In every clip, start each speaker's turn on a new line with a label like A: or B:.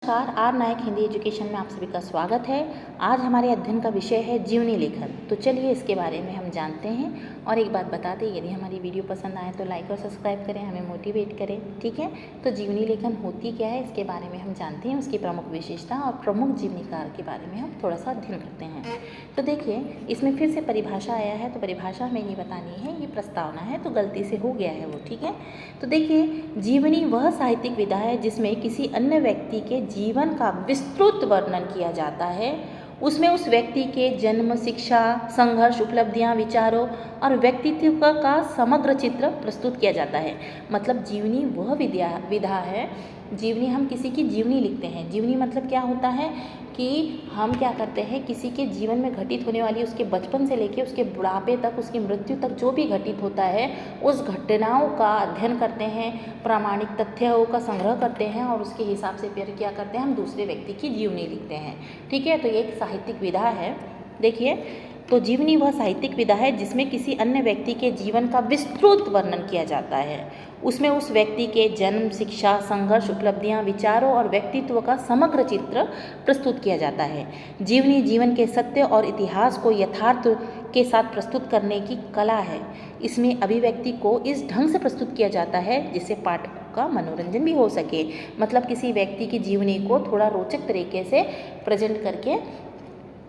A: नमस्कार, are Nayak Hindi education में आप सभी का स्वागत है। आज हमारे अध्ययन का विषय है जीवनी लेखन। तो चलिए इसके बारे में हम जानते हैं। और एक बात बता दें, यदि हमारी वीडियो पसंद आए तो लाइक और सब्सक्राइब करें, हमें मोटिवेट करें। ठीक है, तो जीवनी लेखन होती क्या है इसके बारे में हम जानते हैं, उसकी प्रमुख विशेषता और प्रमुख जीवनीकार के बारे में हम थोड़ा सा अध्ययन करते हैं। तो देखिए, इसमें फिर से परिभाषा आया है, तो परिभाषा हमें नहीं बतानी है, ये प्रस्तावना है, तो गलती से हो गया है वो। ठीक है, तो देखिए, जीवनी वह साहित्यिक विधा है जिसमें किसी अन्य व्यक्ति के जीवन का विस्तृत वर्णन किया जाता है। उसमें उस व्यक्ति के जन्म, शिक्षा, संघर्ष, उपलब्धियां, विचारों और व्यक्तित्व का समग्र चित्र प्रस्तुत किया जाता है। मतलब जीवनी वह विधा है, जीवनी हम किसी की जीवनी लिखते हैं। जीवनी मतलब क्या होता है कि हम क्या करते हैं, किसी के जीवन में घटित होने वाली, उसके बचपन से लेकर उसके बुढ़ापे तक, उसकी मृत्यु तक जो भी घटित होता है, उस घटनाओं का अध्ययन करते हैं, प्रामाणिक तथ्यों का संग्रह करते हैं और उसके हिसाब से फिर क्या करते हैं, हम दूसरे व्यक्ति की जीवनी लिखते हैं। ठीक है, तो ये एक साहित्यिक विधा है। देखिए, तो जीवनी वह साहित्यिक विधा है जिसमें किसी अन्य व्यक्ति के जीवन का विस्तृत वर्णन किया जाता है। उसमें उस व्यक्ति के जन्म, शिक्षा, संघर्ष, उपलब्धियां, विचारों और व्यक्तित्व का समग्र चित्र प्रस्तुत किया जाता है। जीवनी जीवन के सत्य और इतिहास को यथार्थ के साथ प्रस्तुत करने की कला है। इसमें अभिव्यक्ति को इस ढंग से प्रस्तुत किया जाता है जिससे पाठकों का मनोरंजन भी हो सके। मतलब किसी व्यक्ति की जीवनी को थोड़ा रोचक तरीके से प्रेजेंट करके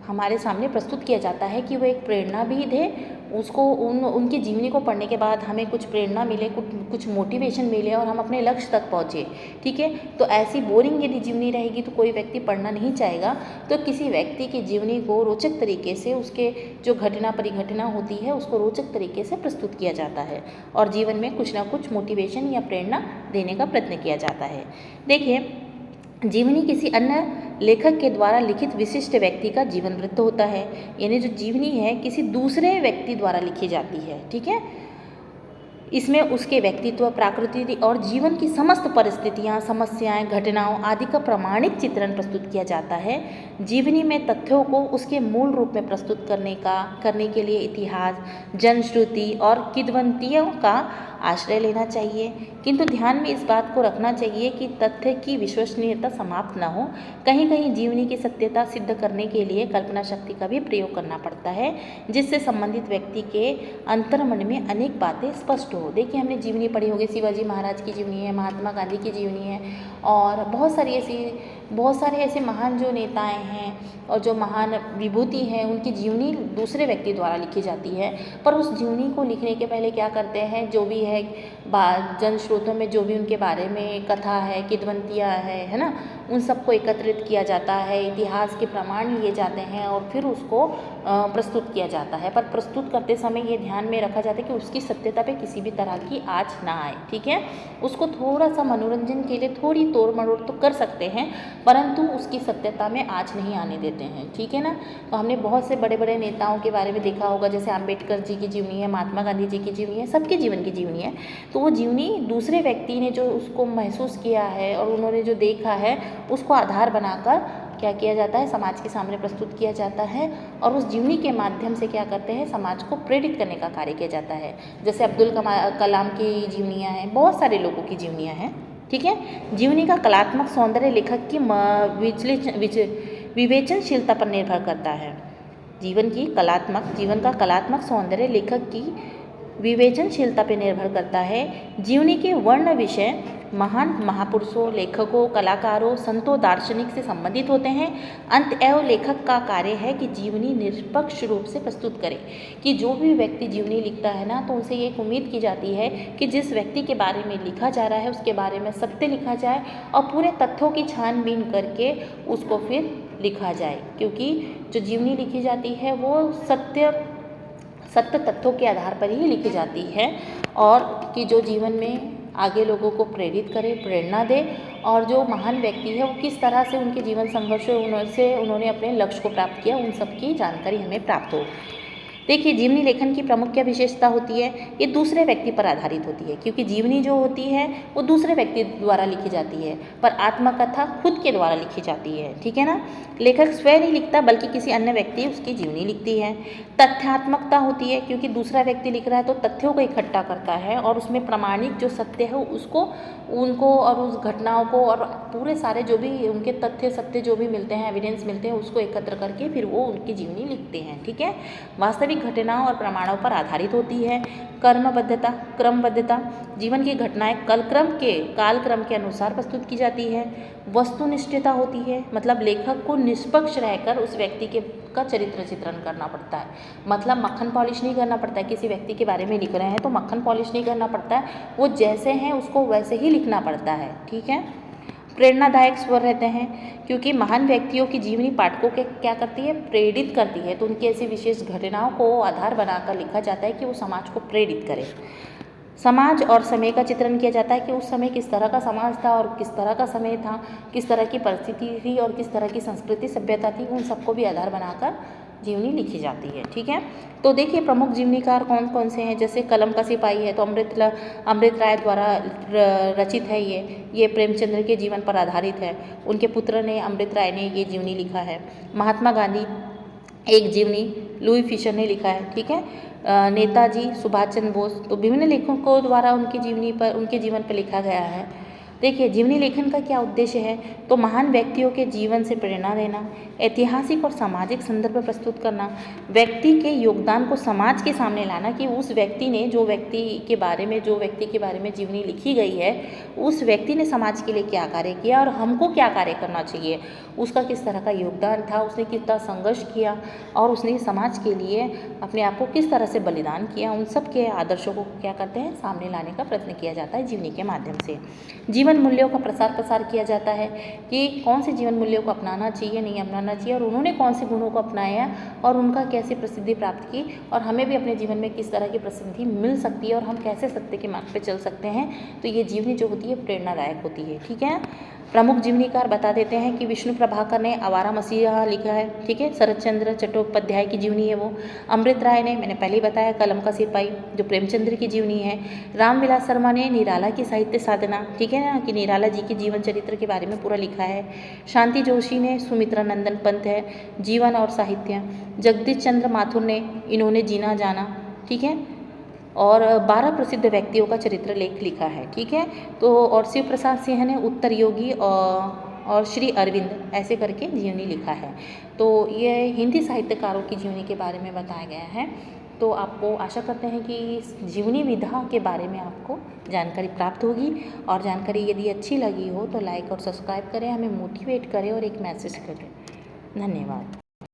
A: हमारे सामने प्रस्तुत किया जाता है कि वो एक प्रेरणा भी दे, उसको उनकी जीवनी को पढ़ने के बाद हमें कुछ प्रेरणा मिले, कुछ मोटिवेशन मिले और हम अपने लक्ष्य तक पहुँचे। ठीक है, तो ऐसी बोरिंग यदि जीवनी रहेगी तो कोई व्यक्ति पढ़ना नहीं चाहेगा। तो किसी व्यक्ति की जीवनी को रोचक तरीके से, उसके जो घटना परिघटना होती है उसको रोचक तरीके से प्रस्तुत किया जाता है और जीवन में कुछ ना कुछ मोटिवेशन या प्रेरणा देने का प्रयत्न किया जाता है। देखिए, जीवनी किसी अन्य लेखक के द्वारा लिखित विशिष्ट व्यक्ति का जीवन वृत्त होता है। यानी जो जीवनी है किसी दूसरे व्यक्ति द्वारा लिखी जाती है। ठीक है, इसमें उसके व्यक्तित्व, प्रकृति और जीवन की समस्त परिस्थितियां, समस्याएं, घटनाओं आदि का प्रामाणिक चित्रण प्रस्तुत किया जाता है। जीवनी में तथ्यों को उसके मूल रूप में प्रस्तुत करने के लिए इतिहास, जनश्रुति और किंवदंतियों का आश्रय लेना चाहिए। किंतु ध्यान में इस बात को रखना चाहिए कि तथ्य की विश्वसनीयता समाप्त न हो। कहीं कहीं जीवनी की सत्यता सिद्ध करने के लिए कल्पना शक्ति का भी प्रयोग करना पड़ता है, जिससे संबंधित व्यक्ति के अंतर्मन में अनेक बातें स्पष्ट हो। देखिए, हमने जीवनी पढ़ी होगी, शिवाजी महाराज की जीवनी है, महात्मा गांधी की जीवनी है और बहुत सारे ऐसे महान जो नेताएं हैं और जो महान विभूति हैं, उनकी जीवनी दूसरे व्यक्ति द्वारा लिखी जाती है। पर उस जीवनी को लिखने के पहले क्या करते हैं, जो भी है जन स्रोतों में जो भी उनके बारे में कथा है, किंवदंतियाँ है ना, उन सबको एकत्रित किया जाता है, इतिहास के प्रमाण लिए जाते हैं और फिर उसको प्रस्तुत किया जाता है। पर प्रस्तुत करते समय ये ध्यान में रखा जाता है कि उसकी सत्यता पे किसी भी तरह की आँच ना आए। ठीक है, उसको थोड़ा सा मनोरंजन के लिए थोड़ी तोड़ मरोड़ तो कर सकते हैं, परंतु उसकी सत्यता में आँच नहीं आने देते हैं। ठीक है ना, तो हमने बहुत से बड़े बड़े नेताओं के बारे में देखा होगा, जैसे अम्बेडकर जी की जीवनी है, महात्मा गांधी जी की जीवनी है, सबके जीवन की जीवनी है। तो वो जीवनी दूसरे व्यक्ति ने जो उसको महसूस किया है और उन्होंने जो देखा है उसको आधार बनाकर क्या किया जाता है, समाज के सामने प्रस्तुत किया जाता है और उस जीवनी के माध्यम से क्या करते हैं, समाज को प्रेरित करने का कार्य किया जाता है। जैसे अब्दुल कलाम की जीवनियाँ हैं, बहुत सारे लोगों की जीवनियाँ हैं। ठीक है, जीवनी का कलात्मक सौंदर्य लेखक की विवेचनशीलता पर निर्भर करता है। जीवन का कलात्मक सौंदर्य लेखक की विवेचनशीलता पर निर्भर करता है। जीवनी के वर्ण विषय महान महापुरुषों, लेखकों, कलाकारों, संतों, दार्शनिक से संबंधित होते हैं। अतएव लेखक का कार्य है कि जीवनी निष्पक्ष रूप से प्रस्तुत करे। कि जो भी व्यक्ति जीवनी लिखता है ना, तो उनसे ये उम्मीद की जाती है कि जिस व्यक्ति के बारे में लिखा जा रहा है उसके बारे में सत्य लिखा जाए और पूरे तथ्यों की छानबीन करके उसको फिर लिखा जाए। क्योंकि जो जीवनी लिखी जाती है वो सत्य तथ्यों के आधार पर ही लिखी जाती है और कि जो जीवन में आगे लोगों को प्रेरित करे, प्रेरणा दे और जो महान व्यक्ति है वो किस तरह से उनके जीवन संघर्ष से उन्होंने अपने लक्ष्य को प्राप्त किया, उन सब की जानकारी हमें प्राप्त हो। देखिए, जीवनी लेखन की प्रमुख क्या विशेषता होती है, ये दूसरे व्यक्ति पर आधारित होती है, क्योंकि जीवनी जो होती है वो दूसरे व्यक्ति द्वारा लिखी जाती है, पर आत्मकथा खुद के द्वारा लिखी जाती है, ठीक है ना। लेखक स्वयं नहीं लिखता बल्कि किसी अन्य व्यक्ति उसकी जीवनी लिखती है। तथ्यात्मकता होती है, क्योंकि दूसरा व्यक्ति लिख रहा है तो तथ्यों को इकट्ठा करता है और उसमें प्रमाणिक जो सत्य है उसको उनको और उस घटनाओं को और पूरे सारे जो भी उनके तथ्य सत्य जो भी मिलते हैं, एविडेंस मिलते हैं, उसको एकत्र करके फिर वो उनकी जीवनी लिखते हैं, ठीक है। वास्तविक घटनाओं और प्रमाणों पर आधारित होती है। कर्मबद्धता, क्रमबद्धता, जीवन की घटनाएं कालक्रम के अनुसार प्रस्तुत की जाती है। वस्तुनिष्ठता होती है, मतलब लेखक को निष्पक्ष रहकर उस व्यक्ति का चरित्र चित्रण करना पड़ता है, मतलब मक्खन पॉलिश नहीं करना पड़ता है। किसी व्यक्ति के बारे में लिख रहे हैं तो मक्खन पॉलिश नहीं करना पड़ता है, वो जैसे हैं उसको वैसे ही लिखना पड़ता है, ठीक है। प्रेरणादायक स्वर रहते हैं, क्योंकि महान व्यक्तियों की जीवनी पाठकों के क्या करती है, प्रेरित करती है, तो उनकी ऐसी विशेष घटनाओं को आधार बनाकर लिखा जाता है कि वो समाज को प्रेरित करे। समाज और समय का चित्रण किया जाता है कि उस समय किस तरह का समाज था और किस तरह का समय था, किस तरह की परिस्थिति थी और किस तरह की संस्कृति सभ्यता थी, उन सबको भी आधार बनाकर जीवनी लिखी जाती है, ठीक है। तो देखिए, प्रमुख जीवनीकार कौन कौन से हैं, जैसे कलम का सिपाही है तो अमृत राय द्वारा रचित है ये प्रेमचंद्र के जीवन पर आधारित है। उनके पुत्र ने अमृत राय ने ये जीवनी लिखा है। महात्मा गांधी एक जीवनी लुई फिशर ने लिखा है, ठीक है। नेताजी सुभाष चंद्र बोस, तो विभिन्न लेखकों द्वारा उनके जीवन पर लिखा गया है। देखिए, जीवनी लेखन का क्या उद्देश्य है, तो महान व्यक्तियों के जीवन से प्रेरणा देना, ऐतिहासिक और सामाजिक संदर्भ प्रस्तुत करना, व्यक्ति के योगदान को समाज के सामने लाना कि उस व्यक्ति ने जो व्यक्ति के बारे में जीवनी लिखी गई है, उस व्यक्ति ने समाज के लिए क्या कार्य किया और हमको क्या कार्य करना चाहिए, उसका किस तरह का योगदान था, उसने कितना संघर्ष किया और उसने समाज के लिए अपने आप को किस तरह से बलिदान किया, उन सब के आदर्शों को क्या करते हैं, सामने लाने का प्रयत्न किया जाता है जीवनी के माध्यम से। जीवन मूल्यों का प्रसार किया जाता है कि कौन से जीवन मूल्यों को अपनाना चाहिए, नहीं अपनाना चाहिए, और उन्होंने कौन से गुणों को अपनाया और उनका कैसे प्रसिद्धि प्राप्त की, और हमें भी अपने जीवन में किस तरह की प्रसिद्धि मिल सकती है और हम कैसे सत्य के मार्ग पर चल सकते हैं। तो ये जीवनी जो होती है प्रेरणादायक होती है, ठीक है। प्रमुख जीवनीकार बता देते हैं कि विष्णु प्रभाकर ने आवारा मसीहा लिखा है, ठीक है। शरत चंद्र चट्टोपाध्याय की जीवनी है वो। अमृत राय ने, मैंने पहले ही बताया, कलम का सिपाही जो प्रेमचंद्र की जीवनी है। रामविलास शर्मा ने निराला की साहित्य साधना, ठीक है ना, कि निराला जी के जीवन चरित्र के बारे में पूरा लिखा है। शांति जोशी ने सुमित्रा नंदन पंत है जीवन और साहित्य। जगदीश चंद्र माथुर ने इन्होंने जीना जाना, ठीक है, और 12 प्रसिद्ध व्यक्तियों का चरित्र लेख लिखा है, ठीक है। तो और शिव प्रसाद सिंह ने उत्तर योगी और श्री अरविंद ऐसे करके जीवनी लिखा है। तो ये हिंदी साहित्यकारों की जीवनी के बारे में बताया गया है। तो आपको आशा करते हैं कि इस जीवनी विधा के बारे में आपको जानकारी प्राप्त होगी, और जानकारी यदि अच्छी लगी हो तो लाइक और सब्सक्राइब करें, हमें मोटिवेट करें और एक मैसेज करें। धन्यवाद।